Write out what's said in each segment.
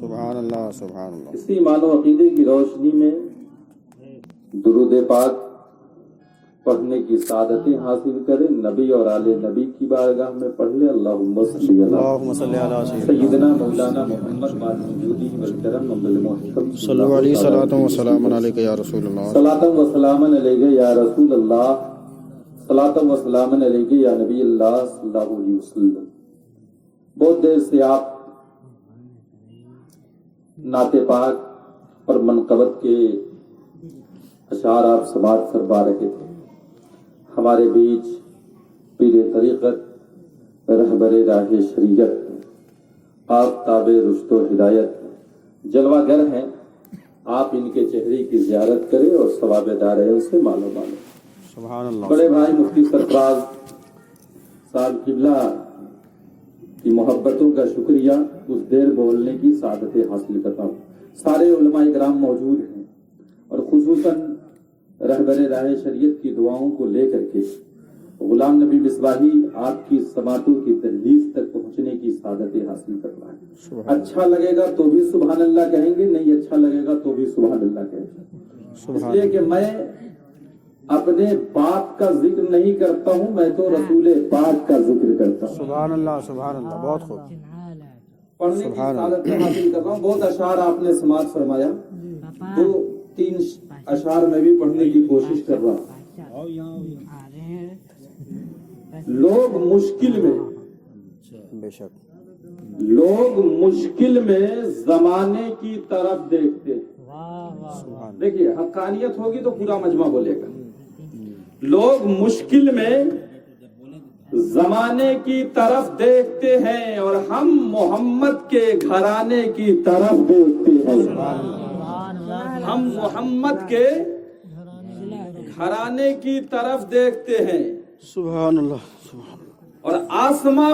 سبحان اللہ سبحان اللہ۔ اسی ایمان و عقیدے کی روشنی میں درود پاک پڑھنے کی سعادتیں حاصل کریں، نبی اور آل نبی کی بارگاہ میں پڑھ لیں۔ اللہم صلی علی سیدنا مولانا محمد ماجدی والکرم والمحکم صلی اللہ علیہ صلاۃ و سلام علیک یا رسول اللہ، صلاۃ و سلام علیک یا رسول اللہ، صلاۃ و سلام علیک یا نبی اللہ صلی اللہ علیہ وسلم۔ بہت دیر سے آپ نعت پاک اور منقبت کے اشعار آپ سماعت فرما رہے تھے۔ ہمارے بیچ پیر طریقت، رہبر راہ شریعت، آفتاب رشد و ہدایت جلوہ گر ہیں، آپ ان کے چہرے کی زیارت کریں اور ثواب دارین سے مالو مالو۔ سبحان اللہ۔ بڑے بھائی مفتی سرفراز صاحب قبلہ کی محبتوں کا شکریہ، کچھ دیر بولنے کی سعادتیں حاصل کرتا ہوں۔ سارے علماء کرام موجود ہیں اور خصوصاً رہبر راہ شریعت کی دعاؤں کو لے کر کے غلام نبی مصباحی آپ کی سماعتوں کی تحلیل تک پہنچنے کی سعادتیں حاصل کر رہا ہے۔ اچھا لگے گا تو بھی سبحان اللہ کہیں گے، نہیں اچھا لگے گا تو بھی سبحان اللہ کہیں گے، اس لیے کہ میں اپنے باپ کا ذکر نہیں کرتا ہوں، میں تو رسول پاک کا ذکر کرتا ہوں۔ سبحان اللہ سبحان اللہ، بہت خوب۔ پڑھنے کی سعادتیں حاصل کر رہا ہوں۔ بہت اشعار آپ نے سماعت فرمایا، 2-3 اشعار میں بھی پڑھنے کی کوشش کر رہا ہوں۔ لوگ مشکل میں، بے شک لوگ مشکل میں زمانے کی طرف دیکھتے ہیں۔ دیکھیے حقانیت ہوگی تو پورا مجمع بولے گا۔ لوگ مشکل میں زمانے کی طرف دیکھتے ہیں اور ہم محمد کے گھرانے کی طرف دیکھتے ہیں۔ ہم محمد کے گھرانے کی طرف دیکھتے ہیں۔ سبحان اللہ سبحان اللہ۔ اور آسماں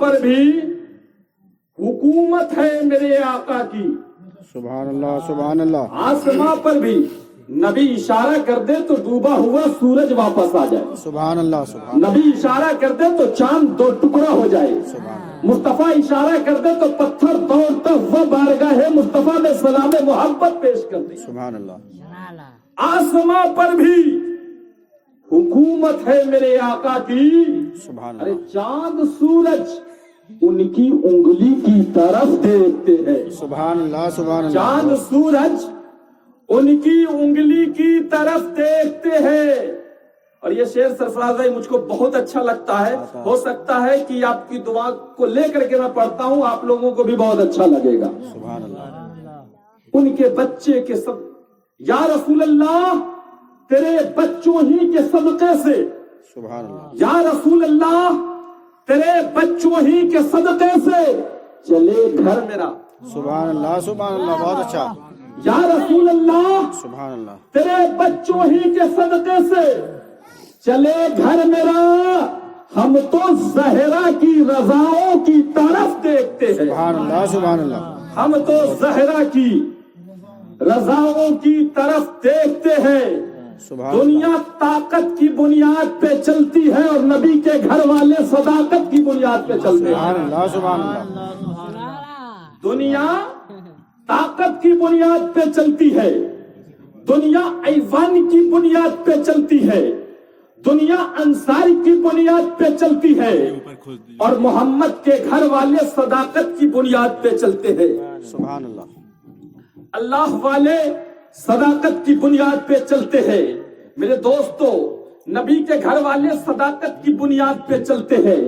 پر بھی حکومت ہے میرے آقا کی۔ سبحان اللہ سبحان اللہ۔ آسماں پر بھی نبی اشارہ کر دے تو ڈوبا ہوا سورج واپس آ جائے۔ سبحان اللہ سبحان اللہ۔ نبی اشارہ کر دے تو چاند 2 ٹکڑا ہو جائے۔ مصطفیٰ اشارہ کر دے تو پتھر دوڑتا ہوا بارگاہ مصطفیٰ میں سلام محبت پیش کر دے۔ سبحان اللہ۔ آسماں پر بھی حکومت ہے میرے آقا کی۔ سبحان ارے اللہ۔ چاند سورج ان کی انگلی کی طرف دیکھتے ہیں۔ سبحان اللہ سبحان اللہ۔ چاند سورج ان کی انگلی کی طرف دیکھتے ہیں۔ اور یہ شعر سرفراز بھائی مجھ کو بہت اچھا لگتا ہے، ہو سکتا ہے کہ آپ کی دعا کو لے کر کے میں پڑھتا ہوں، آپ لوگوں کو بھی بہت اچھا لگے گا۔ سبحان اللہ۔ ان کے بچے کے سب، یا رسول اللہ تیرے بچوں ہی کے صدقے سے، سبحان اللہ۔ یا رسول اللہ تیرے بچوں ہی کے صدقے سے چلے گھر میرا۔ سبحان اللہ سبحان اللہ، بہت اچھا۔ یا رسول اللہ سبحان اللہ۔ تیرے بچوں ہی کے صدقے سے چلے گھر میرا، ہم تو زہرا کی رضاؤں کی طرف دیکھتے ہیں۔ سبحان اللہ سبحان اللہ۔ ہم تو زہرا کی رضاؤں کی طرف دیکھتے ہیں۔ سبحان دنیا طاقت کی بنیاد پہ چلتی ہے اور نبی کے گھر والے صداقت کی بنیاد پہ چلتے ہیں۔ سبحان اللہ سبحان اللہ۔ دنیا طاقت کی بنیاد پہ چلتی ہے، دنیا ایوان کی بنیاد پہ چلتی ہے، دنیا انصار کی بنیاد پہ چلتی ہے، اور محمد کے گھر والے صداقت کی بنیاد پہ چلتے ہیں۔ سبحان اللہ۔ اللہ والے صداقت کی بنیاد پہ چلتے ہیں۔ میرے دوستو، نبی کے گھر والے صداقت کی بنیاد پہ چلتے ہیں،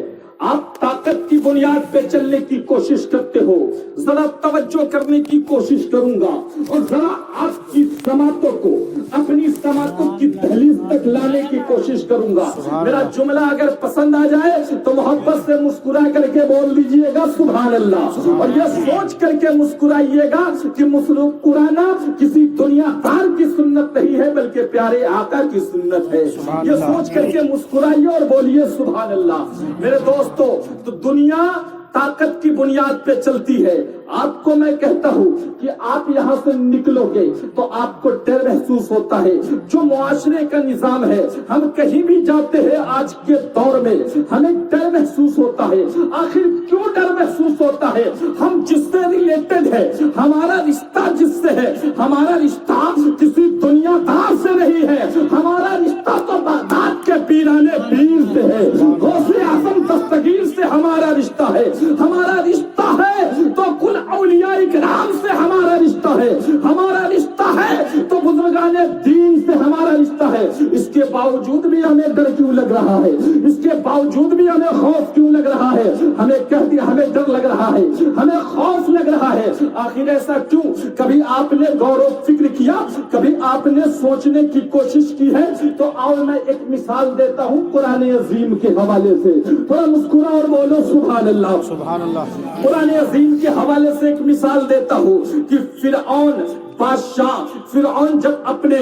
آپ طاقت کی بنیاد پہ چلنے کی کوشش کرتے ہو۔ ذرا توجہ کرنے کی کوشش کروں گا اور ذرا آپ کی سماعتوں کو اپنی سماعتوں کی دہلیز تک لانے کی کوشش کروں گا۔ میرا جملہ اگر پسند آ جائے تو محبت سے مسکرا کر کے بول دیجئے گا سبحان اللہ، اور یہ سوچ کر کے مسکرائیے گا کہ مسکرانا کسی دنیا دار کی سنت نہیں ہے بلکہ پیارے آقا کی سنت ہے۔ یہ سوچ کر کے مسکرائیے اور بولیے سبحان اللہ۔ میرے دوست تو دنیا طاقت کی بنیاد پہ چلتی ہے۔ آپ کو میں کہتا ہوں کہ آپ یہاں سے نکلو گے تو آپ کو ڈر محسوس ہوتا ہے۔ جو معاشرے کا نظام ہے، ہم کہیں بھی جاتے ہیں آج کے دور میں ہمیں ڈر محسوس ہوتا ہے۔ آخر کیوں ڈر محسوس ہوتا ہے. ہم جس سے ریلیٹڈ ہے, ہمارا رشتہ جس سے ہے, ہمارا رشتہ کسی دنیا دار سے نہیں ہے, ہمارا رشتہ تو بغداد کے پیرانے پیر سے ہے, غوث اعظم دستگیر سے ہمارا رشتہ ہے. ہمارا رشتہ ہے تو کل اولیاء کرام سے ہمارا رشتہ ہے. ہمارا رشتہ ہے تو بزرگان دین سے ہمارا رشتہ ہے. اس کے باوجود بھی ہمیں ڈر کیوں لگ رہا ہے؟ اس کے باوجود بھی ہمیں خوف کیوں لگ رہا ہے؟ ہمیں کہتی ہمیں ڈر لگ رہا ہے, ہمیں خوف لگ رہا ہے. آخر ایسا کیوں؟ کبھی آپ نے غور و فکر کیا؟ کبھی آپ نے سوچنے کی کوشش کی ہے؟ تو آؤ میں ایک مثال دیتا ہوں قرآن عظیم کے حوالے سے. تھوڑا مسکرا اور بولو سبحان اللہ. سبحان اللہ. قرآن عظیم کے حوالے سے ایک مثال دیتا ہوں کہ فرعون بادشاہ, فرعون جب اپنے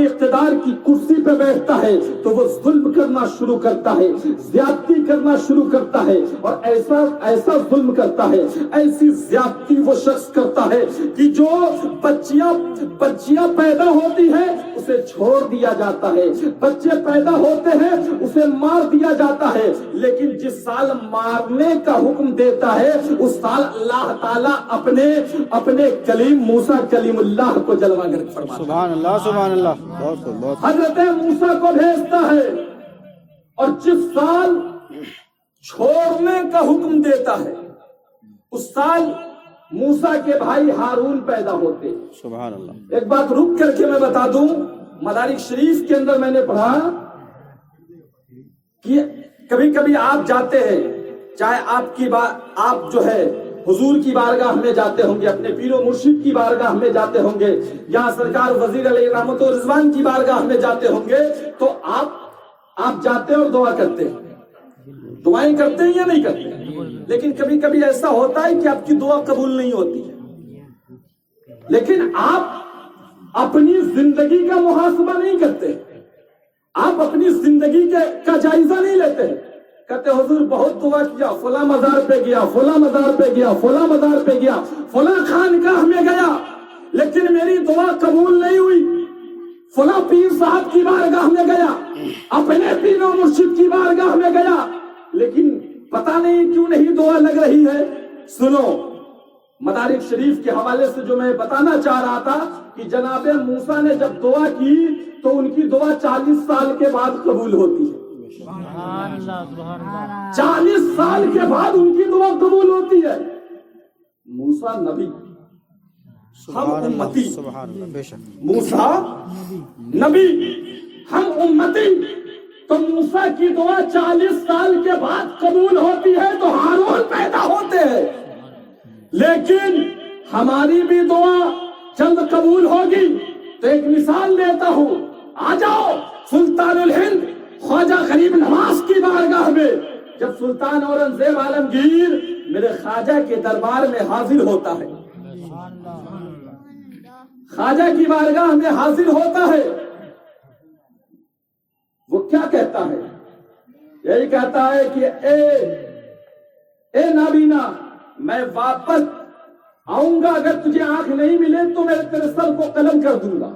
اقتدار کی کرسی پہ بیٹھتا ہے تو وہ ظلم کرنا شروع کرتا ہے, زیادتی کرنا شروع کرتا ہے, اور ایسا ظلم کرتا ہے, ایسی زیادتی وہ شخص کرتا ہے کہ جو بچیاں پیدا ہوتی ہیں اسے چھوڑ دیا جاتا ہے, بچے پیدا ہوتے ہیں اسے مار دیا جاتا ہے. لیکن جس سال مارنے کا حکم دیتا ہے اس سال اللہ تعالیٰ اپنے کلیم موسیٰ کلیم اللہ کو جلوہ گر فرماتا ہے. سبحان اللہ. سبحان اللہ. بہت حضرت موسیٰ کو بھیجتا ہے, اور جس سال چھوڑنے کا حکم دیتا ہے اس سال موسیٰ کے بھائی ہارون پیدا ہوتے. سبحان اللہ. ایک بات رک کر کے میں بتا دوں, مدارک شریف کے اندر میں نے پڑھا کہ کبھی کبھی آپ جاتے ہیں, چاہے آپ جو ہے حضور کی بارگاہ میں جاتے ہوں گے, اپنے پیر و مرشد کی بارگاہ میں جاتے ہوں گے, یا سرکار وزیر علیہ رحمت و رضوان کی بارگاہ میں جاتے ہوں گے, تو آپ جاتے اور دعا کرتے ہیں, دعائیں کرتے ہیں یا نہیں کرتے. لیکن کبھی کبھی ایسا ہوتا ہے کہ آپ کی دعا قبول نہیں ہوتی, لیکن آپ اپنی زندگی کا محاسبہ نہیں کرتے, آپ اپنی زندگی کا جائزہ نہیں لیتے. کہتے حضور بہت دعا کیا, فلاں مزار پہ گیا, فلاں مزار پہ گیا, فلاں مزار پہ گیا, فلاں خانقاہ میں گیا, لیکن میری دعا قبول نہیں ہوئی. فلاں پیر صاحب کی بارگاہ میں گیا, اپنے پیر و مرشد کی بارگاہ میں گیا, لیکن پتہ نہیں کیوں نہیں دعا لگ رہی ہے. سنو, مدارک شریف کے حوالے سے جو میں بتانا چاہ رہا تھا کہ جناب موسیٰ نے جب دعا کی تو ان کی دعا 40 سال کے بعد قبول ہوتی ہے. 40 سال کے بعد ان کی دعا قبول ہوتی ہے. موسیٰ نبی, ہم امتی. سبحان اللہ. بے شک. موسیٰ نبی, ہم امتی. تو موسیٰ کی دعا 40 سال کے بعد قبول ہوتی ہے تو ہارون پیدا ہوتے ہیں. لیکن ہماری بھی دعا جلد قبول ہوگی. تو ایک مثال دیتا ہوں, آ جاؤ سلطان الہند خواجہ غریب نواز کی بارگاہ میں. جب سلطان اورنگزیب عالمگیر میرے خواجہ کے دربار میں حاضر ہوتا ہے, خواجہ کی بارگاہ میں حاضر ہوتا ہے, وہ کیا کہتا ہے؟ یہی کہتا ہے کہ اے نابینا, میں واپس آؤں گا, اگر تجھے آنکھ نہیں ملے تو میں تیرے سر کو قلم کر دوں گا.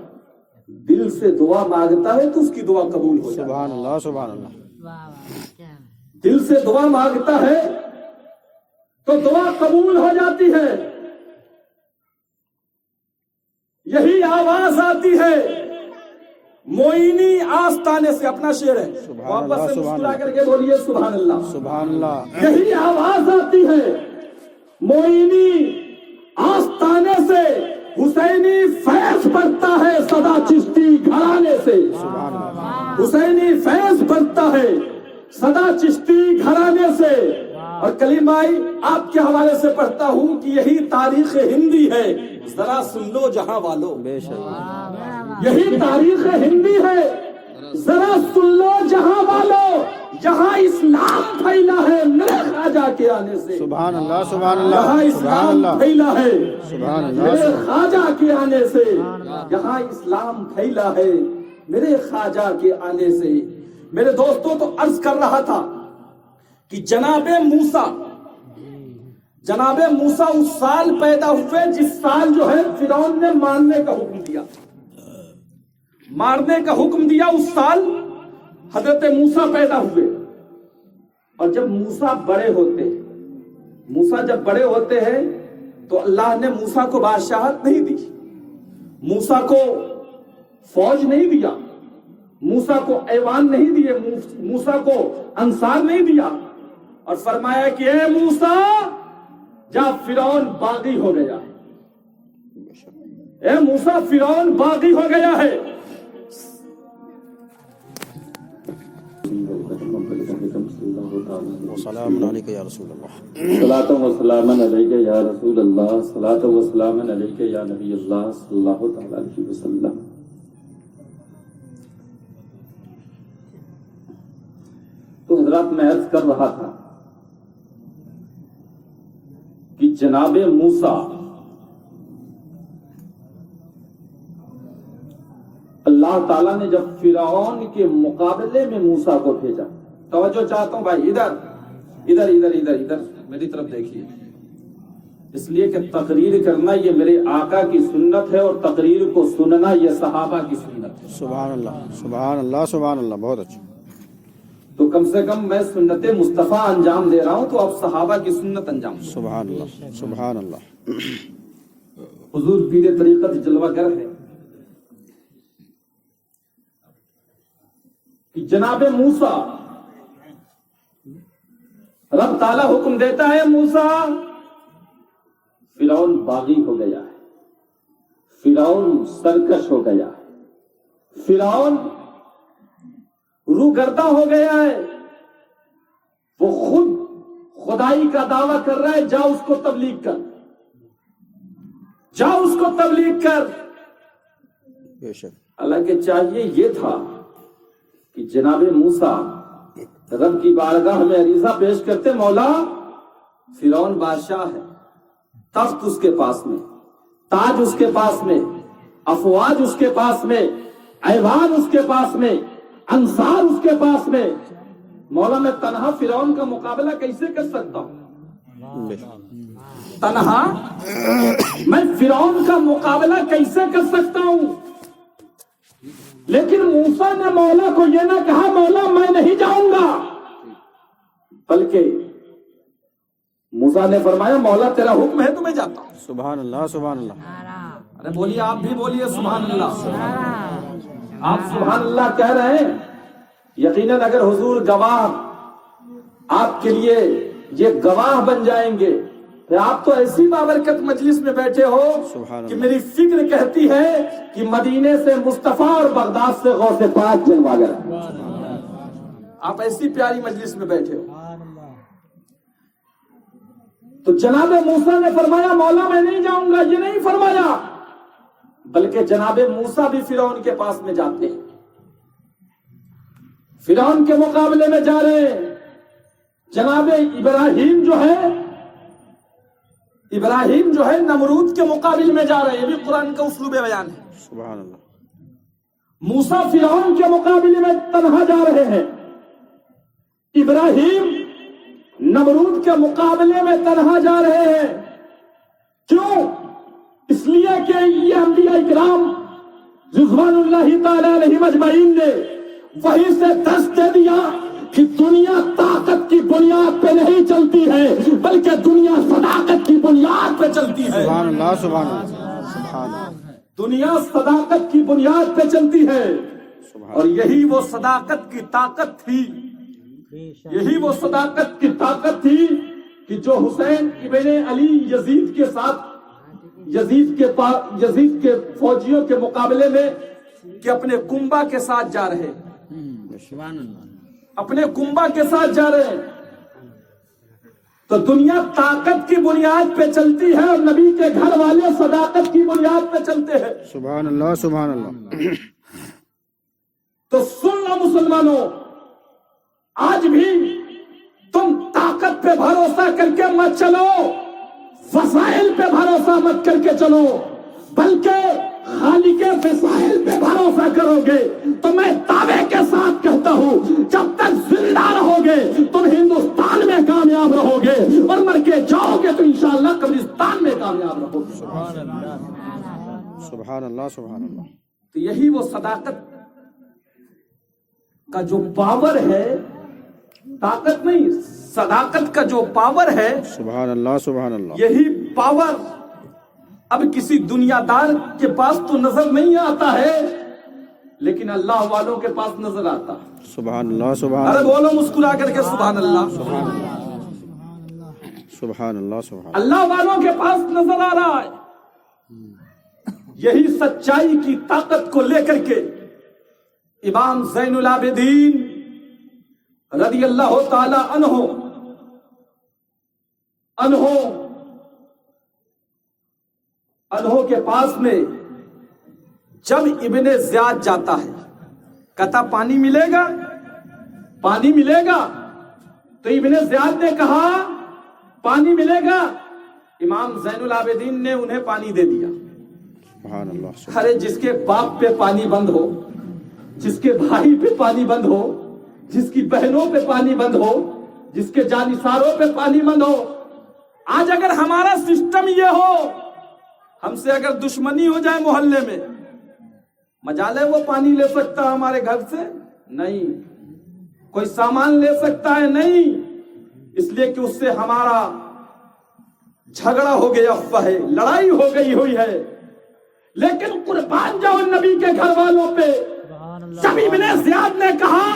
دل سے دعا مانگتا ہے تو اس کی دعا قبول ہو جاتی ہے. سبحان اللہ. سبحان اللہ. دل سے دعا مانگتا ہے تو دعا قبول ہو جاتی ہے. یہی آواز آتی ہے موئینی آستانے سے. اپنا شعر ہے, واپس سے مسکرا کر کے بولیے سبحان اللہ. سبحان اللہ. یہی آواز آتی ہے موئینی آستانے سے. حسینی فیض بڑھتا ہے صدا چشتی گھرانے سے. سبحان اللہ. حسینی فیض بڑھتا ہے صدا چشتی گھرانے سے. اور کلیم بھائی آپ کے حوالے سے پڑھتا ہوں کہ یہی تاریخ ہندی ہے, ذرا سن لو جہاں والو. بے شک. یہی تاریخ ہندی ہے, ذرا سن لو جہاں والو. جہاں اسلام پھیلا ہے میرے خواجہ کے آنے سے. سبحان اللہ. سبحان اللہ. جہاں سبحان اسلام اللہ. پھیلا ہے سبحان اللہ. میرے خواجہ کے آنے سے. جہاں اسلام پھیلا ہے میرے خواجہ کے آنے سے. میرے دوستوں, تو عرض کر رہا تھا کہ جناب موسیٰ اس سال پیدا ہوئے جس سال جو ہے فرعون نے مارنے کا حکم دیا. مارنے کا حکم دیا اس سال حضرت موسیٰ پیدا ہوئے. اور جب موسیٰ بڑے ہوتے موسیٰ جب بڑے ہوتے ہیں تو اللہ نے موسیٰ کو بادشاہت نہیں دی، موسیٰ کو فوج نہیں دیا، موسیٰ کو ایوان نہیں دیے، موسیٰ کو انصار نہیں دیا، اور فرمایا کہ اے موسیٰ جا فرعون باغی ہو گیا ہے، اے موسیٰ فرعون باغی ہو گیا ہے۔ وسلام علیک یا رسول اللہ۔ صلاۃ و سلام علیک یا رسول اللہ، صلاۃ و سلام علیک یا نبی اللہ صلی اللہ تعالی علیہ وسلم۔ تو حضرات میں عرض کر رہا تھا کہ جناب موسیٰ اللہ تعالیٰ نے جب فرعون کے مقابلے میں موسیٰ کو بھیجا، توجہ چاہتا ہوں بھائی، ادھر ادھر ادھر ادھر ادھر میری طرف دیکھیے، اس لیے کہ تقریر کرنا یہ میرے آقا کی سنت ہے اور تقریر کو سننا یہ صحابہ کی سنت ہے۔ سبحان اللہ سبحان اللہ سبحان اللہ، بہت اچھا۔ تو کم سے کم میں سنت مصطفیٰ انجام دے رہا ہوں تو اب صحابہ کی سنت انجام دوں۔ سبحان اللہ سبحان اللہ۔ حضور پیر طریقت جلوہ گر ہے کہ جناب موسیٰ رب تعالیٰ حکم دیتا ہے موسیٰ فرعون باغی ہو گیا ہے، فرعون سرکش ہو گیا ہے، فرعون روگردہ ہو گیا ہے، وہ خود خدائی کا دعویٰ کر رہا ہے، جا اس کو تبلیغ کر، جا اس کو تبلیغ کر۔ بے شک۔ حالانکہ چاہیے یہ تھا کہ جناب موسیٰ رب کی بارگاہ میں عریضہ پیش کرتے، مولا فرعون بادشاہ ہے، تخت اس کے پاس میں، تاج اس کے پاس میں، افواج اس کے پاس میں، ایوان اس کے پاس میں، انصار اس کے پاس میں، مولا میں تنہا فرعون کا مقابلہ کیسے کر سکتا ہوں؟ بے شک۔ تنہا میں فرعون کا مقابلہ کیسے کر سکتا ہوں؟ لیکن موسیٰ نے مولا کو یہ نہ کہا مولا میں نہیں جاؤں گا، بلکہ موسیٰ نے فرمایا مولا تیرا حکم ہے تو میں جاتا ہوں۔ سبحان اللہ سبحان اللہ۔ ارے بولیے، آپ بھی بولیے سبحان اللہ۔ آپ سبحان اللہ کہہ رہے ہیں، یقیناً اگر حضور گواہ آپ کے لیے یہ گواہ بن جائیں گے کہ آپ تو ایسی بابرکت مجلس میں بیٹھے ہو کہ میری فکر کہتی ہے کہ مدینے سے مصطفیٰ اور بغداد سے غوث پاک جلوہ گر، آپ ایسی پیاری مجلس میں بیٹھے ہو۔ تو جناب موسیٰ نے فرمایا مولا میں نہیں جاؤں گا، یہ نہیں فرمایا، بلکہ جناب موسیٰ بھی فرعون کے پاس میں جاتے ہیں، فرعون کے مقابلے میں جا رہے ہیں۔ جناب ابراہیم جو ہے نمرود کے مقابل میں جا رہے ہیں، یہ بھی قرآن کا اسلوب بیان ہے۔ سبحان اللہ۔ موسیٰ فرعون کے مقابلے میں تنہا جا رہے ہیں، ابراہیم نمرود کے مقابلے میں تنہا جا رہے ہیں۔ کیوں؟ اس لیے کہ یہ انبیاء اکرام رضوان اللہ تعالی علیہم اجمعین نے وہی سے درس دے دیا کہ دنیا طاقت کی بنیاد پہ نہیں چلتی ہے بلکہ دنیا صداقت کی بنیاد پہ چلتی ہے۔ سبحان اللہ سبحان اللہ سبحان اللہ۔ دنیا صداقت کی بنیاد پہ چلتی ہے، سبحان اور یہی وہ صداقت کی طاقت تھی، یہی وہ صداقت کی طاقت تھی کہ جو حسین ابن علی یزید کے ساتھ یزید کے فوجیوں کے مقابلے میں کہ اپنے کنبہ کے ساتھ جا رہے، اپنے کنبہ کے ساتھ جا رہے ہیں۔ تو دنیا طاقت کی بنیاد پہ چلتی ہے اور نبی کے گھر والے صداقت کی بنیاد پہ چلتے ہیں۔ سبحان اللہ سبحان اللہ۔ تو سن لو مسلمانوں، آج بھی تم طاقت پہ بھروسہ کر کے مت چلو، وسائل پہ بھروسہ مت کر کے چلو، بلکہ خالق وسائل پہ بھروسہ کرو گے تو میں دعوے کے ساتھ کہتا ہوں جب تک زندہ رہو گے تم ہندوستان میں کامیاب رہو گے، اور مر کے جاؤ گے تو انشاءاللہ قبرستان میں کامیاب رہو گے۔ سبحان اللہ سبحان اللہ۔ تو یہی وہ صداقت کا جو پاور ہے، طاقت نہیں، صداقت کا جو پاور ہے، سبحان اللہ سبحان اللہ یہی پاور اب کسی دنیا دار کے پاس تو نظر نہیں آتا ہے، لیکن اللہ والوں کے پاس نظر آتا ہے۔ سبحان اللہ سبحان ارے اللہ بولو مسکرا کر کے سبحان اللہ۔ سبحان اللہ سبحان اللہ اللہ والوں کے پاس نظر آ رہا ہے۔ یہی سچائی کی طاقت کو لے کر کے امام زین العابدین رضی اللہ تعالی عنہ کے پاس میں جب ابن زیاد جاتا ہے، کہتا پانی ملے گا، پانی ملے گا، تو ابن زیاد نے کہا پانی ملے گا، امام زین العابدین نے انہیں پانی دے دیا۔ سبحان اللہ ارے جس کے باپ پہ پانی بند ہو، جس کے بھائی پہ پانی بند ہو، جس کی بہنوں پہ پانی بند ہو، جس کے جانثاروں پہ پانی بند ہو، آج اگر ہمارا سسٹم یہ ہو، ہم سے اگر دشمنی ہو جائے محلے میں، مجال ہے وہ پانی لے سکتا ہے ہمارے گھر سے؟ نہیں۔ کوئی سامان لے سکتا ہے؟ نہیں، اس لیے کہ اس سے ہمارا جھگڑا ہو گیا ہے، لڑائی ہو گئی ہوئی ہے۔ لیکن قربان جاؤ نبی کے گھر والوں پہ، جب ابن زیاد نے کہا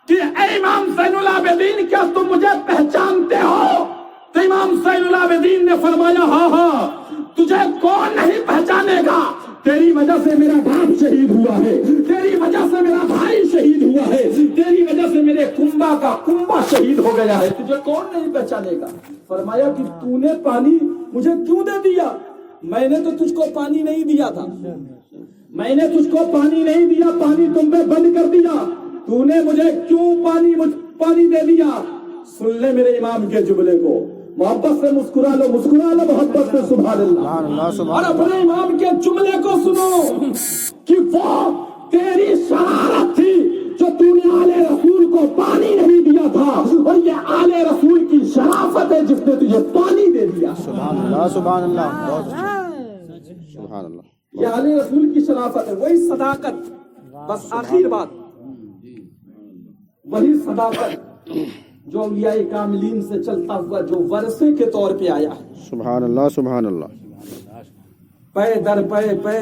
کہ اے امام زین العابدین کیا تم مجھے پہچانتے ہو، تو امام زین العابدین نے فرمایا ہاں ہاں، تجھے کون نہیں پہچانے گا، تیری وجہ سے میرا باپ شہید ہوا ہے، تیری وجہ سے میرا بھائی شہید ہوا ہے، تیری وجہ سے میرے کنبا کا کنبا شہید ہو گیا ہے، تجھے کون نہیں پہچانے گا۔ فرمایا کہ تو نے پانی مجھے کیوں دے دیا؟ میں نے تو تجھ کو پانی نہیں دیا تھا، میں نے تجھ کو پانی نہیں دیا، پانی تم پہ بند کر دیا، تو نے مجھے کیوں پانی دے دیا؟ سن لے میرے امام کے جملے کو، محبت سے مسکرا لو محبت سے سبحان اللہ، اور اپنے امام کے جملے کو سنو کہ وہ تیری شرارت تھی جو تو نے آل رسول کو پانی نہیں دیا تھا، اور یہ آل رسول کی شرافت ہے جس نے تجھے پانی دے دیا۔ سبحان اللہ سبحان اللہ بہت اچھا سبحان اللہ۔ یہ آل رسول کی شرافت ہے، وہی صداقت۔ بس آخر بات، وہی صداقت جو اولیاء کاملین سے چلتا ہوا جو ورثے کے طور پہ آیا ہے۔ سبحان اللہ سبحان اللہ۔ پے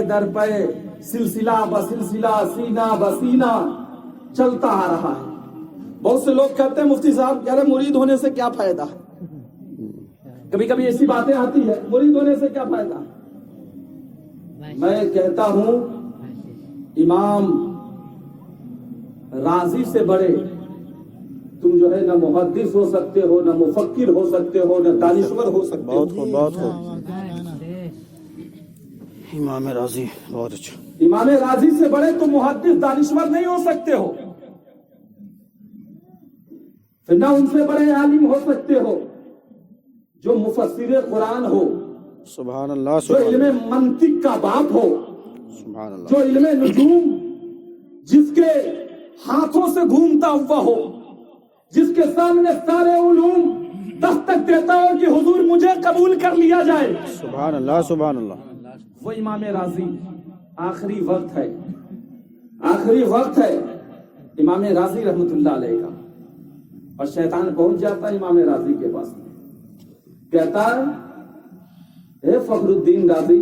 در پے سلسلہ بسلسلہ سینہ بسینہ چلتا آ رہا ہے۔ بہت سے لوگ کہتے ہیں مفتی صاحب کہہ رہے مرید ہونے سے کیا فائدہ؟ کبھی کبھی ایسی باتیں آتی ہے، مرید ہونے سے کیا فائدہ؟ میں کہتا ہوں امام راضی سے بڑے تم جو ہے نہ محدث ہو سکتے ہو، نہ مفکر ہو سکتے ہو، نہ دانشور ہو سکتے ہو۔ بہت خوب امام راضی بہت اچھا۔ امام راضی سے بڑے تم محدث دانشور نہیں ہو سکتے ہو، پھر نہ ان سے بڑے عالم ہو سکتے ہو جو مفسر قرآن ہو، سبحان اللہ جو سبحان علم منطق کا باپ ہو، سبحان اللہ۔ جو علم نجوم جس کے ہاتھوں سے گھومتا ہوا ہو، جس کے سامنے سارے علوم دستک دیتا ہو کہ حضور مجھے قبول کر لیا جائے۔ سبحان اللہ سبحان اللہ۔ وہ امام راضی، آخری وقت ہے، آخری وقت ہے امام راضی رحمت اللہ علیہ کا، اور شیطان پہنچ جاتا ہے امام راضی کے پاس، کہتا ہے اے فخر الدین راضی،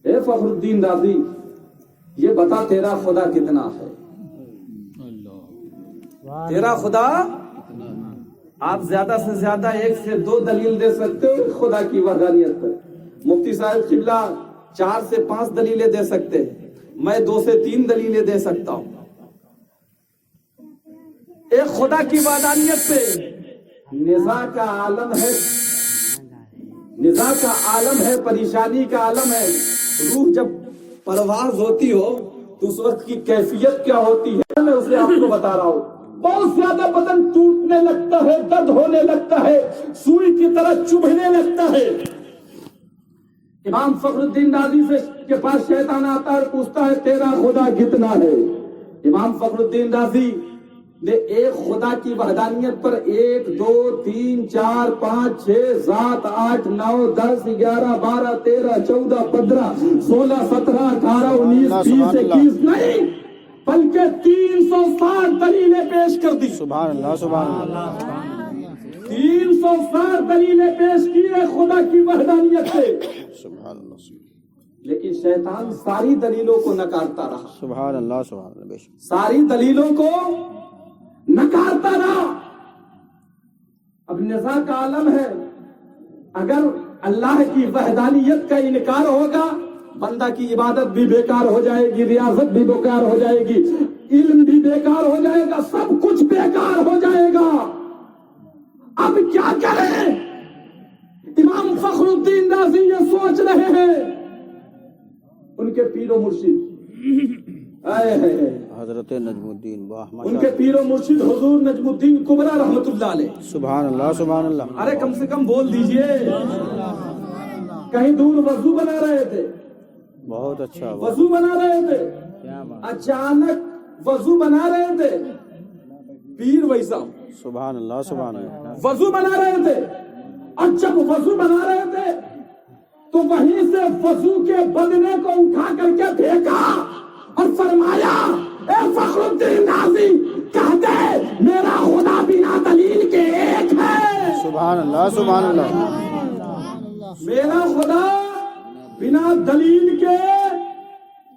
اے فخر الدین راضی، یہ بتا تیرا خدا کتنا ہے؟ تیرا خدا، آپ زیادہ سے زیادہ 1 سے 2 دلیل دے سکتے ہو خدا کی وحدانیت پر، مفتی صاحب قبلہ 4 سے 5 دلیلیں دے سکتے ہیں، میں 2 سے 3 دلیلیں دے سکتا ہوں۔ ایک خدا کی وحدانیت پہ نزاع کا عالم ہے، نزاع کا عالم ہے، پریشانی کا عالم ہے۔ روح جب پرواز ہوتی ہو تو اس وقت کی کیفیت کیا ہوتی ہے میں اسے آپ کو بتا رہا ہوں۔ بہت زیادہ بدن ٹوٹنے لگتا ہے، درد ہونے لگتا ہے، سوئی کی طرح چبھنے لگتا ہے۔ امام فخر الدین راضی سے کے پاس شیطان آتا ہے اور پوچھتا ہے تیرا خدا کتنا ہے؟ امام فخر الدین راضی نے ایک خدا کی وحدانیت پر 1 2 3 4 5 6 7 8 9 10 11 12 13 14 15 16 17 18 19 20 21 نہیں بلکہ 360 دلیلیں پیش کر دی. سبحان اللہ سبحان اللہ 360 دلیلیں پیش کی ہے خدا کی وحدانیت سے. سبحان اللہ لیکن شیطان ساری دلیلوں کو نکارتا رہا. سبحان اللہ سبحان اللہ بے شک. ساری دلیلوں کو نکارتا رہا. اب نزاع کا عالم ہے. اگر اللہ کی وحدانیت کا انکار ہوگا بندہ کی عبادت بھی بیکار ہو جائے گی, ریاضت بھی بیکار ہو جائے گی, علم بھی بیکار ہو جائے گا, سب کچھ بیکار ہو جائے گا. اب کیا کریں؟ امام فخر الدین رازی یہ سوچ رہے ہیں. ان کے پیر و مرشد حضرت نجم الدین ان کے پیر و مرشد حضور نجم الدین کبرا رحمت اللہ علیہ. سبحان اللہ سبحان اللہ. ارے کم سے کم بول دیجئے. کہیں دور وضو بنا رہے تھے, بہت اچھا وضو بنا رہے تھے, اچانک وضو بنا رہے تھے, پیر ویسا سبحان اللہ سبحان اللہ. وضو بنا رہے تھے, اور جب وضو بنا رہے تھے تو وہیں سے وضو کے بدنے کو اٹھا کر کے پھینکا اور فرمایا اے فخر الدین رازی کہتے میرا خدا بنا دلیل کے ایک ہے. سبحان اللہ سبحان اللہ. میرا خدا بنا دلیل کے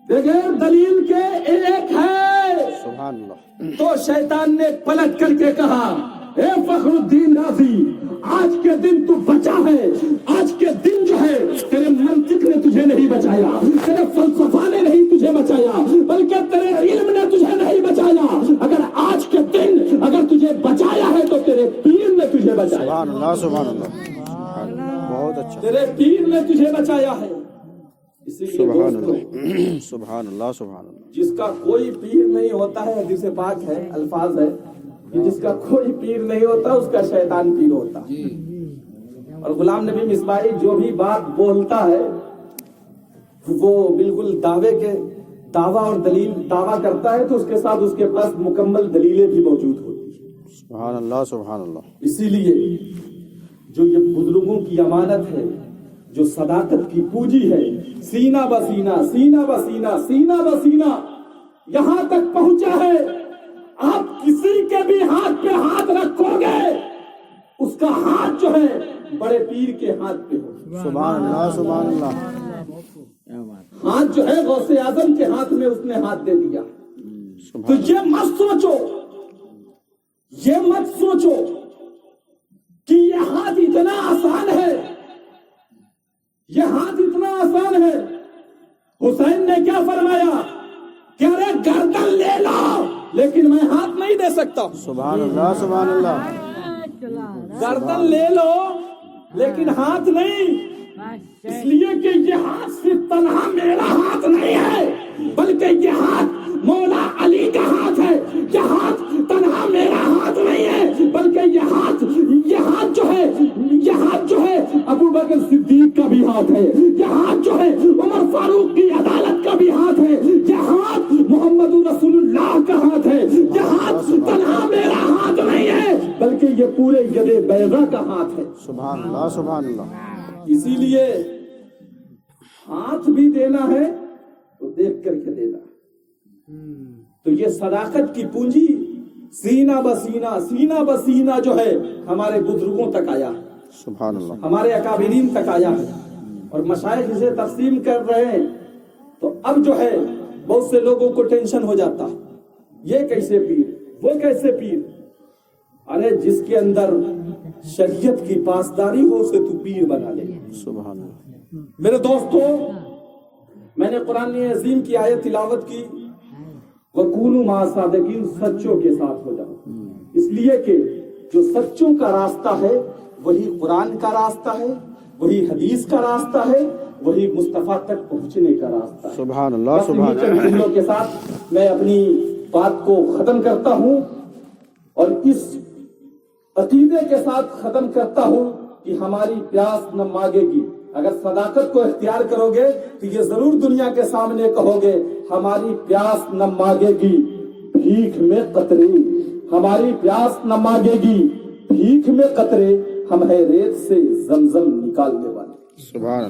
بغیر دلیل کے ایک ہے. سبحان اللہ. تو شیطان نے پلٹ کر کے کہا اے فخر الدین رازی آج کے دن تو بچا ہے. آج کے دن جو ہے تیرے منطق نے تجھے نہیں بچایا, تیرے فلسفہ نے نہیں تجھے بچایا, بلکہ تیرے علم نے تجھے نہیں بچایا. اگر آج کے دن اگر تجھے بچایا ہے تو تیرے پیر نے تجھے بچایا. سبحان اللہ سبحان اللہ. بہت اچھا. تیرے پیر نے تجھے بچایا ہے. اسی لیے سبحان دوستو اللہ سبحان اللہ سبحان اللہ. جس کا کوئی پیر نہیں ہوتا ہے, حدیث پاک ہے, الفاظ ہے کہ جس کا کوئی پیر نہیں ہوتا اس کا شیطان پیر ہوتا. اور غلام نبی مصباحی جو بھی بات بولتا ہے وہ بالکل دعویٰ اور دلیل دعویٰ کرتا ہے تو اس کے ساتھ اس کے پاس مکمل دلیلیں بھی موجود ہوتی ہیں. سبحان اللہ سبحان اللہ. اسی لیے جو یہ بزرگوں کی امانت ہے, جو صداقت کی پونجی ہے, سینہ بسینہ سینہ بسینہ سینہ بسینہ یہاں تک پہنچا ہے. آپ کسی کے بھی ہاتھ پہ ہاتھ رکھو گے اس کا ہاتھ جو ہے بڑے پیر کے ہاتھ پہ ہو. سبحان اللہ سبحان اللہ. ہاتھ جو ہے غوث اعظم کے ہاتھ میں اس نے ہاتھ دے دیا. تو یہ مت سوچو کہ یہ ہاتھ اتنا آسان ہے. یہ ہاتھ اتنا آسان ہے. حسین نے کیا فرمایا کہ ارے گردن لے لو لیکن میں ہاتھ نہیں دے سکتا. سبحان اللہ سبحان اللہ. گردن لے لو لیکن ہاتھ نہیں. اس لیے کہ یہ ہاتھ صرف تنہا میرا ہاتھ نہیں ہے بلکہ یہ ہاتھ مولا علی کا ہاتھ ہے. یہ ہاتھ تنہا میرا ہاتھ نہیں ہے بلکہ یہ ہاتھ جو ہے ابو بکر صدیق کا بھی ہاتھ ہے. یہ ہاتھ جو ہے عمر فاروق کی عدالت کا بھی ہاتھ ہے. یہ ہاتھ محمد رسول اللہ کا ہاتھ ہے. یہ ہاتھ تنہا میرا ہاتھ نہیں ہے بلکہ یہ پورے ید بیضا کا ہاتھ ہے. سبحان اللہ سبحان اللہ. اسی لیے ہاتھ بھی دینا ہے تو دیکھ کر کے دینا. تو یہ صداقت کی پونجی سینہ بسینہ جو ہے ہمارے بزرگوں تک آیا ہے, سبحان اللہ. ہمارے اکابرین تک آیا ہے. اور مشائخ اسے تقسیم کر رہے ہیں تو اب جو ہے بہت سے لوگوں کو ٹینشن ہو جاتا, یہ کیسے پیر وہ کیسے پیر. ارے جس کے اندر شریعت کی پاسداری ہو اسے تو پیر بنا لے. سبحان اللہ. میرے دوستو میں نے قرآن عظیم کی آیت تلاوت کی وَكُونُوا مَعَ الصَّادِقِينَ, سچوں کے ساتھ ہو جاؤ. اس لیے کہ جو سچوں کا راستہ ہے وہی قرآن کا راستہ ہے, وہی حدیث کا راستہ ہے, وہی مصطفیٰ تک پہنچنے کا راستہ ہے. سبحان اللہ سبحان اللہ. جملوں کے ساتھ میں اپنی بات کو ختم کرتا ہوں اور اس عقیدے کے ساتھ ختم کرتا ہوں کہ ہماری پیاس نہ مانگے گی. اگر صداقت کو اختیار کرو گے تو یہ ضرور دنیا کے سامنے کہو گے ہماری پیاس نہ مانگے گی بھیک میں قطرے. ہماری پیاس نہ مانگے گی بھیک میں قطرے, ہم ہے ریت سے زمزم نکالنے والے. سبحان اللہ.